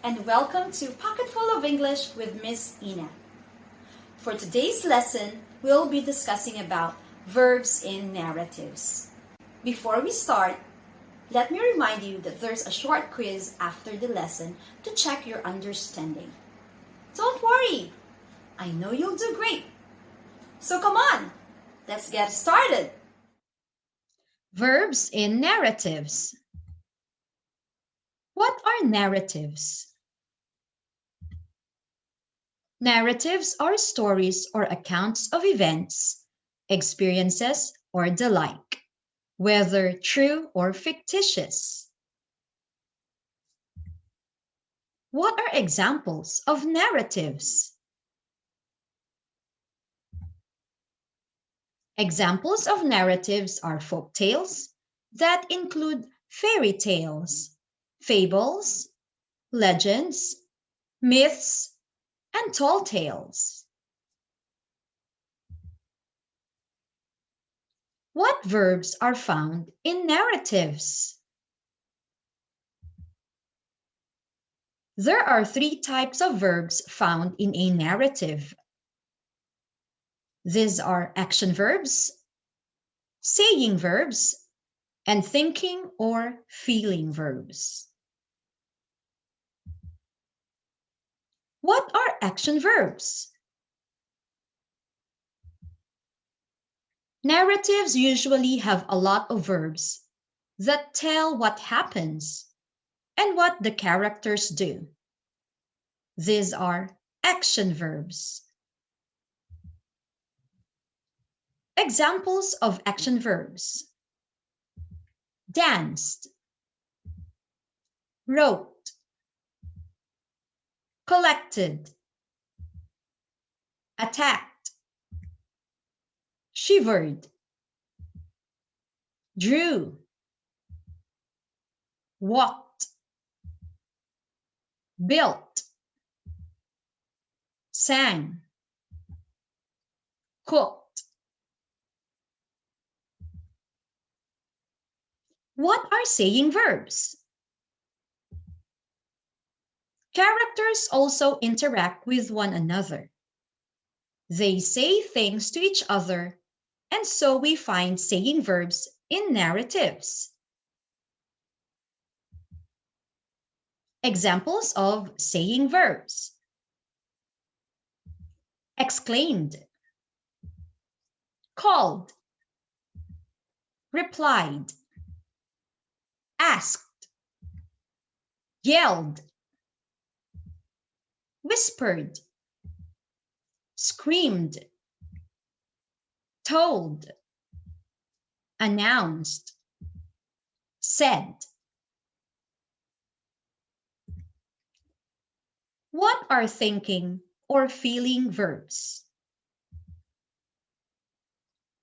and welcome to Pocketful of English with Miss Ina. For today's lesson, we'll be discussing about verbs in narratives. Before we start, let me remind you that there's a short quiz after the lesson to check your understanding. Don't worry, I know you'll do great. So come on, let's get started. Verbs in narratives. What are narratives? Narratives are stories or accounts of events, experiences, or the like, whether true or fictitious. What are examples of narratives? Examples of narratives are folk tales that include fairy tales, fables, legends, myths, and tall tales. What verbs are found in narratives? There are three types of verbs found in a narrative. These are action verbs, saying verbs, and thinking or feeling verbs. What are action verbs? Narratives usually have a lot of verbs that tell what happens and what the characters do. These are action verbs. Examples of action verbs: danced, wrote, collected, attacked, shivered, drew, walked, built, sang, cooked. What are saying verbs? Characters also interact with one another. They say things to each other, and so we find saying verbs in narratives. Examples of saying verbs: exclaimed, called, replied, asked, yelled, whispered, screamed, told, announced, said. What are thinking or feeling verbs?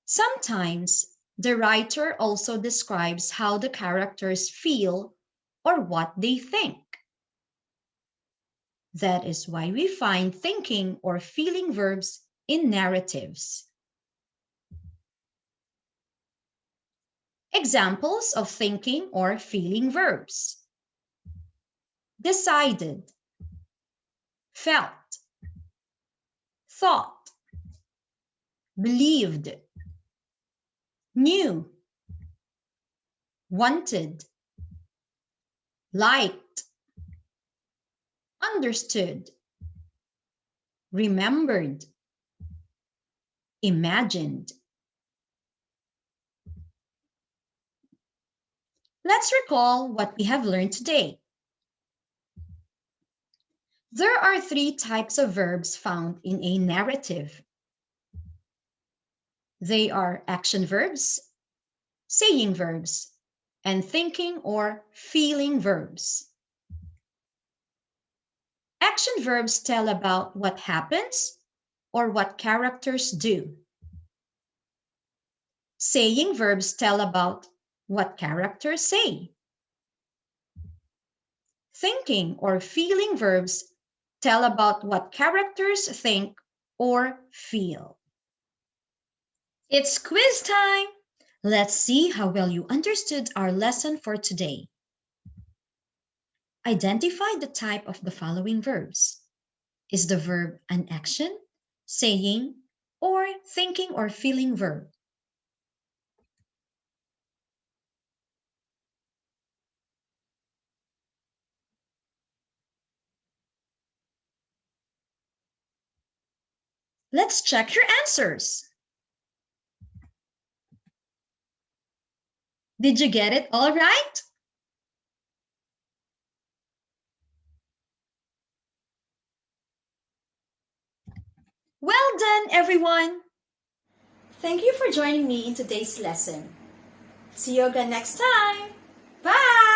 Sometimes the writer also describes how the characters feel or what they think. That is why we find thinking or feeling verbs in narratives. Examples of thinking or feeling verbs: decided, felt, thought, believed, knew, wanted, liked, understood, remembered, imagined. Let's recall what we have learned today. There are three types of verbs found in a narrative. They are action verbs, saying verbs, and thinking or feeling verbs. Action verbs tell about what happens or what characters do. Saying verbs tell about what characters say. Thinking or feeling verbs tell about what characters think or feel. It's quiz time! Let's see how well you understood our lesson for today. Identify the type of the following verbs. Is the verb an action, saying, or thinking or feeling verb? Let's check your answers. Did you get it all right? Well done, everyone! Thank you for joining me in today's lesson. See you again next time. Bye!